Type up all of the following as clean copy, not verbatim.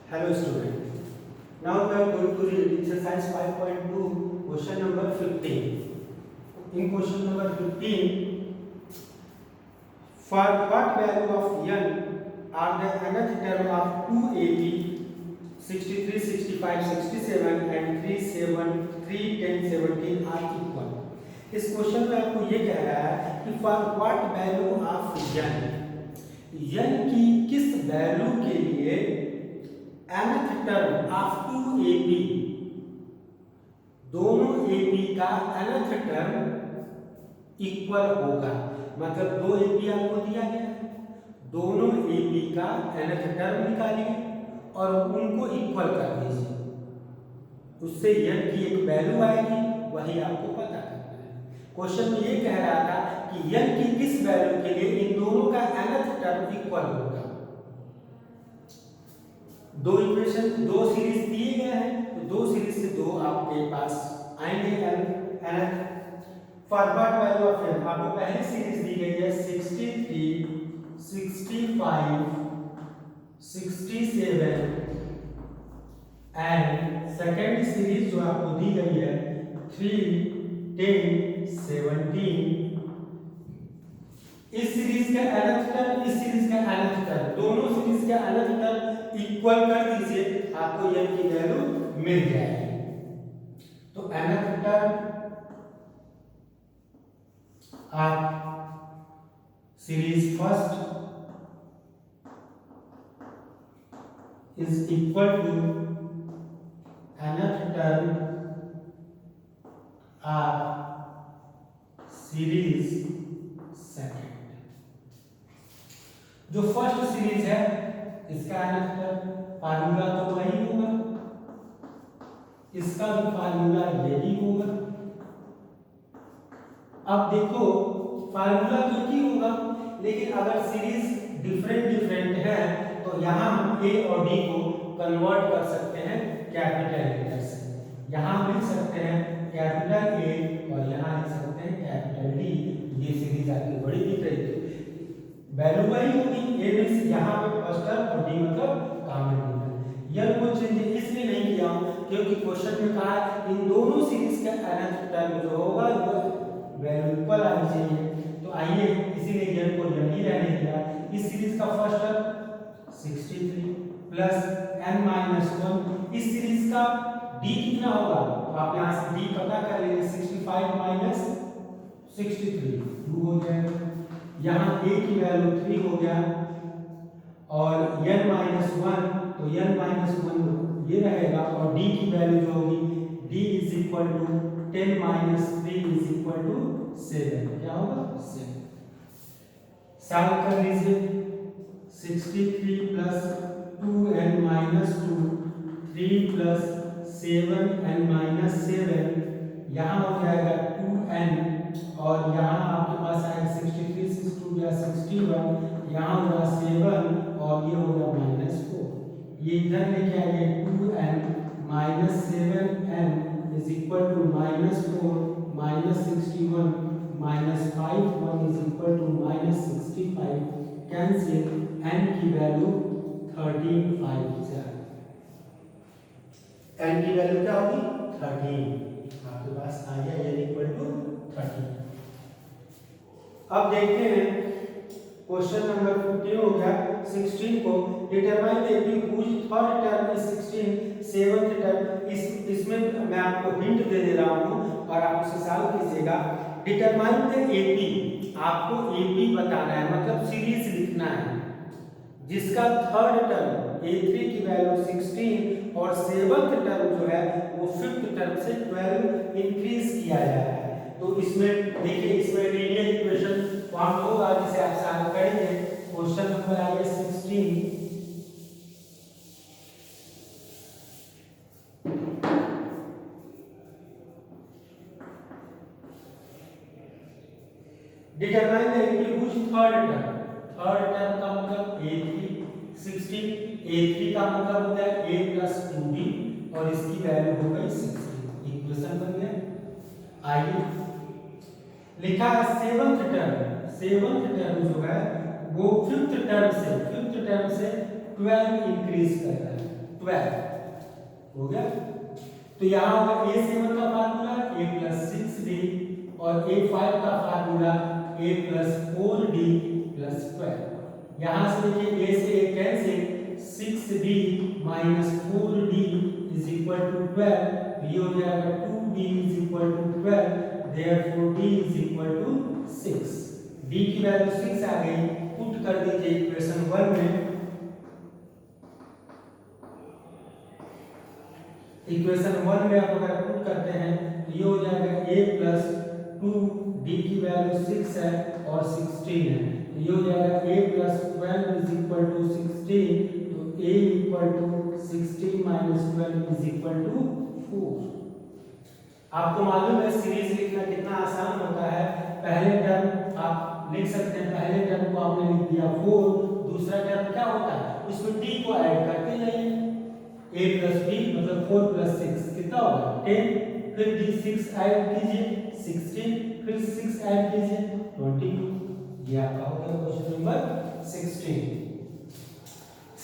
Hello student. Now we are going to read exercise 5.2 question number 15. In question number 15, for what value of n are the nth term of 2ab 63, 65, 67 and 3, 7, 3, 10, 17 are equal. इस question में आपको ये कह रहा है कि for what value of n की किस वैल्यू के लिए nth टर्म ऑफ 2ab दोनों ab का nth टर्म इक्वल होगा। मतलब दो ab आपको दिया गया है, दोनों ab का nth टर्म निकालिए और उनको इक्वल कर दीजिए, उससे n की एक वैल्यू आएगी, वही आपको पता करना है। क्वेश्चन में ये कह रहा था कि n की किस वैल्यू के लिए इन दोनों का nth टर्म इक्वल होगा। दो इक्वेशन, दो सीरीज दिए गए हैं, तो दो सीरीज से दो आपके पास आएंगे nth। For what value of n, आपको पहली सीरीज दी गई है 63, 65, 67 एंड सेकेंड सीरीज जो आपको दी गई है 3, 10, 17। इस सीरीज का nth टर्म, इस सीरीज का nth टर्म, दोनों सीरीज का nth टर्म इक्वल कर दीजिए, आपको n की वैल्यू मिल जाएगी। तो nth टर्म आप series first is equal to nth term of series second. जो फर्स्ट सीरीज है इसका nth टर्म फार्मूला तो वही होगा, इसका भी फार्मूला यही होगा। अब देखो फार्मूला तो एक ही होगा, लेकिन अगर सीरीज डिफरेंट है तो यहाँ हम a और d को कन्वर्ट कर सकते हैं कैपिटल लेटर से। यहाँ लिख सकते हैं कैपिटल A और यहाँ लिख सकते हैं कैपिटल D। ये सीरीज आपकी बड़ी दिख रही है, वैल्यू वही होगी, a मींस यहाँ पे फर्स्ट टर्म और d मतलब कॉमन नंबर। यह कोई चेंज इसलिए नहीं किया हूँ क्योंकि क्वेश्चन में कहा है इन दोनों सीरीज का nth टर्म जो होगा वो वैल्यू इक्वल आनी चाहिए। तो आइए इसीलिए n को यही रहने दिया। इस सीरीज का फर्स्ट टर्म 63 प्लस n-1, इस सीरीज का d कितना होगा, तो आप यहाँ से d पता कर लेंगे, 65 माइनस 63 2 हो जाएगा। यहाँ a की वैल्यू 3 हो गया और n-1, तो n-1 ये रहेगा और d की वैल्यू जो होगी d is equal to 10 minus 3 is equal to 7। क्या होगा 7। सॉल्व कर लीजिए, 63 प्लस 2n-2 3 प्लस 7n-7, यहाँ हो जाएगा 2n और यहाँ आपके पास आएगा 63 से 2 या 61, यहाँ होगा 7 और ये होगा -4। ये इधर लेके आइए 2n minus 7n is equal to -4 minus 61 minus 5 1 is equal to -65। Cancel, n की वैल्यू 13 5 से n की वैल्यू क्या होगी 13, आपके पास आ गया n इक्वल टू 13। अब देखते हैं क्वेश्चन नंबर 15 हो गया 16 को, determine the which third term is 16 seventh term. इसमें मैं आपको हिंट दे दे रहा हूं और आप उसे सॉल्व कीजिएगा। डिटरमाइन द एपी, आपको एपी बताना है, मतलब सीरीज लिखना है जिसका थर्ड टर्म a3 की वैल्यू 16 और सेवंथ टर्म जो है वो फिफ्थ टर्म से 12 इंक्रीज किया जा रहा है। तो इसमें देखिए, इसमें लीनियर इक्वेशन फॉर्म होगा जिसे आप सॉल्व करेंगे। क्वेश्चन नंबर आ गया 16। Determine the which third term, third term का मतलब a3 16, a3 का मतलब होता है a प्लस 2b और इसकी वैल्यू हो गई 16। इक्वेशन बन गया। आइए लिखा है सेवंथ टर्म, सेवंथ टर्म जो है वो फिफ्थ टर्म से 12 इंक्रीज कर रहा है। 12 हो गया। तो यहाँ होगा A7 का फार्मूला A प्लस 6D और A5 का formula A plus 4D plus 12। यहाँ से देखिए A से A cancel, 6D minus 4D is equal to 12, ये हो जाएगा 2D is equal to 12, therefore D is equal to 6। D की वैल्यू 6 आ गई, पुट कर दीजिए इक्वेशन 1 में। इक्वेशन 1 में आप अगर पुट करते हैं तो ये हो जाएगा A प्लस 2D की वैल्यू 6 है और 16 है, तो ये हो जाएगा A plus 12 is equal to 16, तो A equal to 16 minus 12 is equal to 4। आपको मालूम है सीरीज लिखना कितना आसान होता है। पहले टर्म आप लिख सकते हैं, पहले टर्म को आपने लिख दिया 4, दूसरा टर्म क्या होता है उसमें D को ऐड करते जाइए, A प्लस B मतलब 4 प्लस 6 कितना होगा 10, फिर D6 ऐड कीजिए 16, फिर 6 ऐड कीजिए 22। ये आपका हो गया question number 16।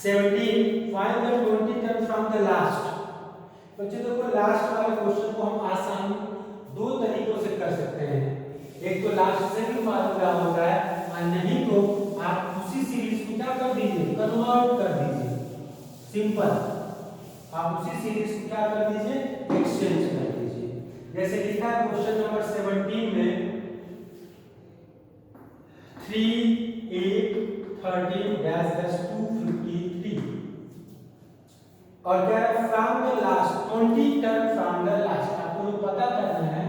17 find the 20 term from the last. बच्चों देखो लास्ट वाले क्वेश्चन को हम आसान दो तरीकों से कर सकते हैं, एक तो लास्ट से भी फार्मूला होता है और नहीं तो आप उसी सीरीज को क्या कर दीजिए कन्वर्ट कर दीजिए, सिंपल। आप उसी सीरीज को क्या कर दीजिए एक्सचेंज कर दीजिए। जैसे लिखा है क्वेश्चन नंबर 17 में 3 8 13 डैश डैश 253 और क्या है from the last 20 term from the last. आपको ये पता करना है,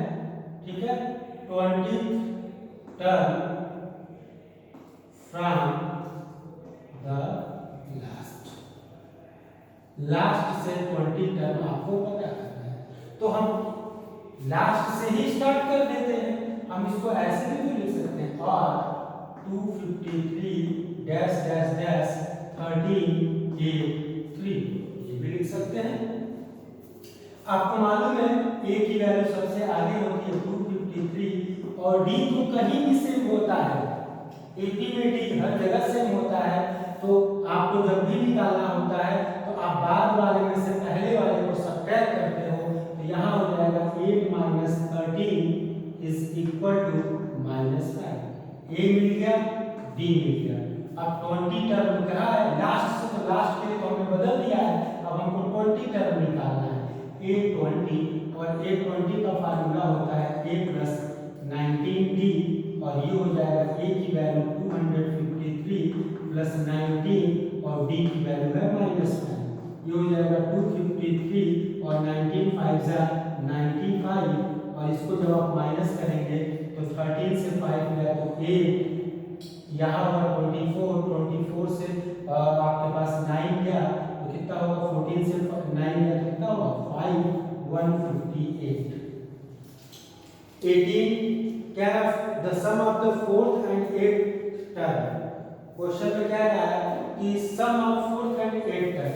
ठीक है, 20 टर्म फ्रॉम द लास्ट से 20 टर्म आपको पता करना है। तो हम लास्ट से ही स्टार्ट कर देते हैं, हम इसको ऐसे भी लिख सकते हैं और 253 डैश डैश डैश 13 A 3 ये भी लिख सकते हैं। आपको मालूम है A की वैल्यू सबसे आगे होती है 253 और D तो कहीं भी सेम होता है, AP में D हर जगह सेम होता है। तो आपको जब भी निकालना होता है तो आप बाद वाले में से पहले वाले को सब्ट्रैक्ट करते हो, तो यहाँ हो जाएगा 8 minus 13 is equal to -5। A मिल गया, D मिल गया। अब 20 टर्म कहा है लास्ट से, तो लास्ट के लिए तो हमने बदल दिया है, अब हमको 20 टर्म निकालना है। A20 और A20 का फार्मूला होता है A प्लस 19D और ये हो जाएगा A की वैल्यू 253 प्लस 19 और D की वैल्यू है -5, ये हो जाएगा 253 और 19 5 जा 95 और इसको जब आप माइनस करेंगे तो 13 से 5 गया तो 8, यहाँ होगा 24 से आपके पास 9 गया तो कितना होगा 14 से 9 गया तो कितना होगा 5 158। 18 क्या है the sum of the fourth and eight term. Question में क्या है कि sum of fourth and eight term,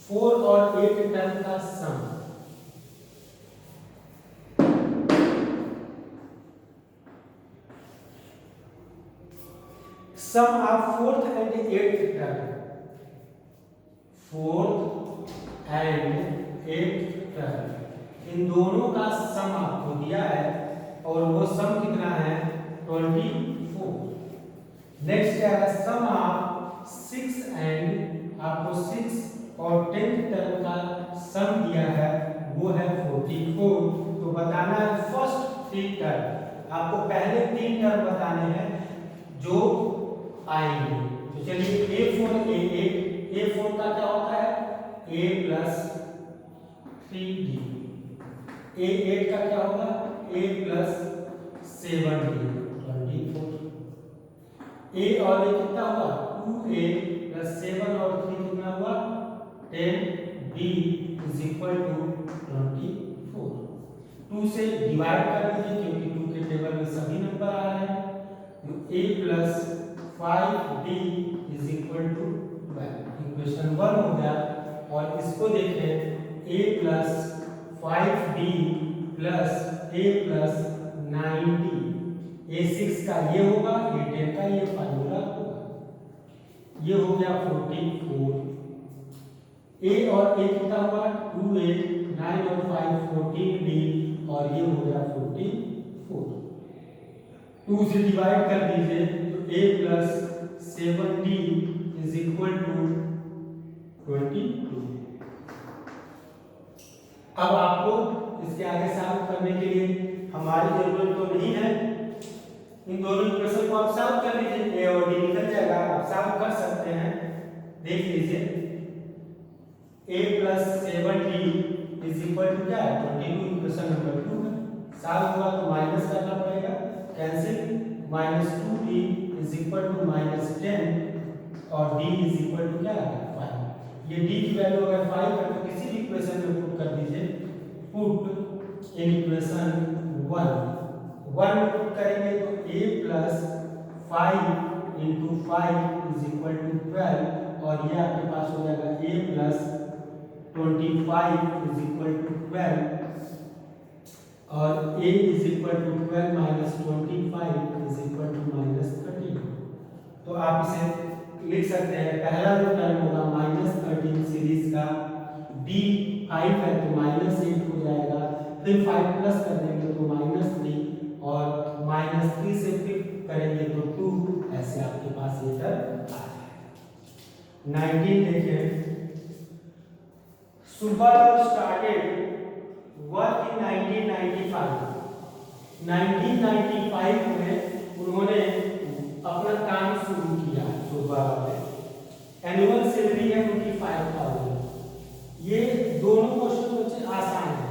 4 और 8 टर्म का sum. Sum of fourth and eight term, fourth and eight term इन दोनों का सम आपको दिया है और वो सम कितना है 24। नेक्स्ट क्या है सम ऑफ 6 एंड आपको 6 और 10th टर्म का सम दिया है वो है 44। तो बताना है फर्स्ट 3 टर्म, आपको पहले 3 टर्म बताने हैं जो आएंगे। तो चलिए A4 A8, A4 का क्या होता है A प्लस 3D, A8 का क्या होगा A प्लस 7D 24। A और A कितना हुआ 2A प्लस 7 और 3 कितना हुआ 10D इज इक्वल टू 24। 2 से डिवाइड कर दीजिए क्योंकि 2 के टेबल में सभी नंबर आ रहे हैं, तो A plus 5D is equal to 12। Equation 1 हो गया और इसको देखें A plus 5D plus A plus 9D, A6 का ये होगा A10 का ये फार्मूला होगा, ये हो गया 44। ए और ए कितना हुआ 2a, 9 और 5 14b, और ये हो गया 44। 2 से डिवाइड कर दीजिए तो a plus 7d is equal to 22। अब आपको इसके आगे सॉल्व करने के लिए हमारी जरूरत तो नहीं है, इन दोनों इक्वेशन को आप सॉल्व कर लीजिए, a और d निकल जाएगा, आप सॉल्व कर सकते हैं। देख लीजिए a plus 7d is equal to क्या है 22, इक्वेशन नंबर 2 है। सॉल्व हुआ तो माइनस करना पड़ेगा, cancel, -2d is equal to -10 और d इज इक्वल टू क्या है 5। ये d की वैल्यू अगर 5 है तो किसी भी इक्वेशन में पुट कर दीजिए, पुट इन इक्वेशन 1 पुट करेंगे तो a plus 5 into 5 is equal to 12, और ये आपके पास हो जाएगा a plus 25 is equal to 12, और a is equal to 12 minus 25 is equal to -13। तो आप इसे लिख सकते हैं, पहला जो टर्म होगा -13 सीरीज का, d 5 है तो -8 हो जाएगा, फिर 5 प्लस कर देंगे तो -3, और -3 से फिर करेंगे तो 2, ऐसे आपके पास ये टर्म आ जाएगा। 19 देखिए, Subhadev started work in 1995। 1995 में उन्होंने अपना काम शुरू किया। सुबह एनुअल सैलरी है उनकी 5000। ये दोनों क्वेश्चन बच्चे आसान है,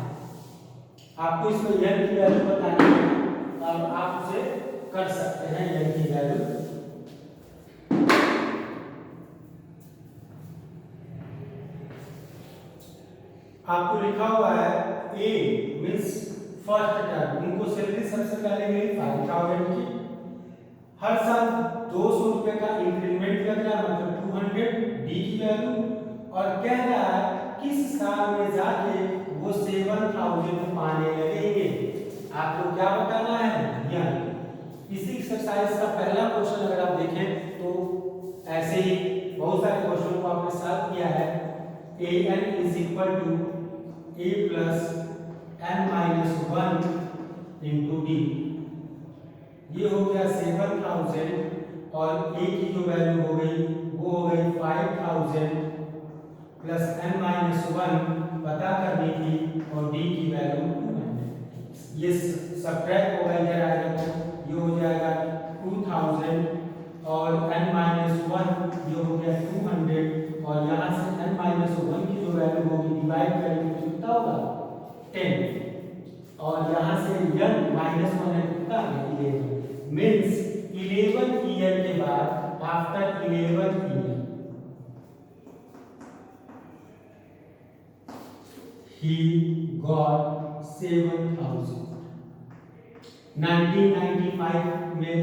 आपको इसमें n की वैल्यू बतानी है, अब आप उसे कर सकते हैं। n की वैल्यू आपको लिखा हुआ है a मींस फर्स्ट टर्म, उनको सैलरी सबसे पहले मिली 5000 की, हर साल 200 रुपए का इंक्रीमेंट लग रहा है, मतलब 200 डी की वैल्यू, और कह रहा है किस साल में जाके वो 7000 पाने लगेंगे। आपको क्या बताना है यह। इसी एक्सरसाइज का पहला क्वेश्चन अगर आप देखें तो ऐसे ही बहुत सारे क्वेश्चन को आपने सॉल्व किया है। an is equal to a plus n minus 1 into D, ये हो गया 7000, और a की जो वैल्यू हो गई वो हो गई 5000 प्लस n माइनस 1 पता करनी थी, और d की वैल्यू 200। ये सब्ट्रैक्ट होगा, इधर आएगा तो ये हो जाएगा 2000 और n माइनस 1 ये हो गया 200, और यहाँ से n माइनस 1 की जो वैल्यू होगी डिवाइड करेंगे तो कितना होगा 10, और यहाँ से n माइनस 1 है कितना 11, मीन्स 11 ईयर के बाद, आफ्टर 11 ईयर he got 7000। 1995 में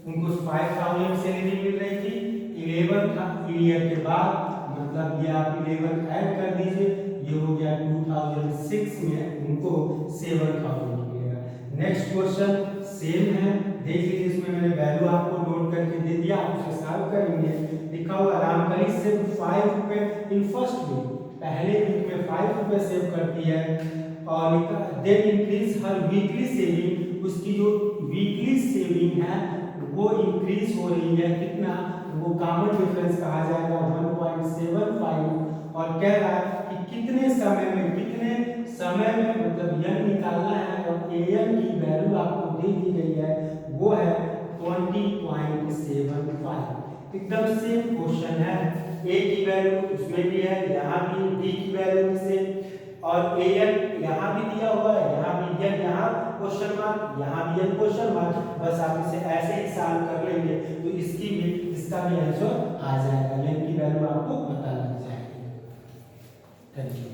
उनको 5000 सैलरी मिल रही थी, 11 ईयर के बाद, मतलब ये आप 11 ऐड कर दीजिए, ये हो गया 2006 में उनको 7000 मिलेगा। नेक्स्ट क्वेश्चन सेम है, देख लीजिए, इसमें मैंने वैल्यू आपको नोट करके दे दिया, आप उसे सॉल्व करेंगे। लिखा हुआ रामकली सेव 5 रुपए इन फर्स्ट वीक, पहले वीक में 5 रुपए सेव करती है, और देन इंक्रीज हर वीकली सेविंग, उसकी जो वीकली सेविंग है वो इंक्रीज हो रही है, कितना, वो कॉमन डिफरेंस कहा जाएगा 1.75, और कह रहा है कि कितने समय में मतलब n निकालना है, और an की वैल्यू आपको दे दी गई है वो है 20.75। एकदम सेम क्वेश्चन है, a की वैल्यू उसमें भी है, यहाँ भी d की वैल्यू से, और an यहाँ भी दिया हुआ है, यहाँ भी n, यहाँ क्वेश्चन मार्क, यहाँ भी n क्वेश्चन मार्क, बस आप इसे ऐसे ही सॉल्व कर लेंगे तो इसका भी आंसर आ जाएगा, n की वैल्यू आपको पता लग जाएगी। Thank you.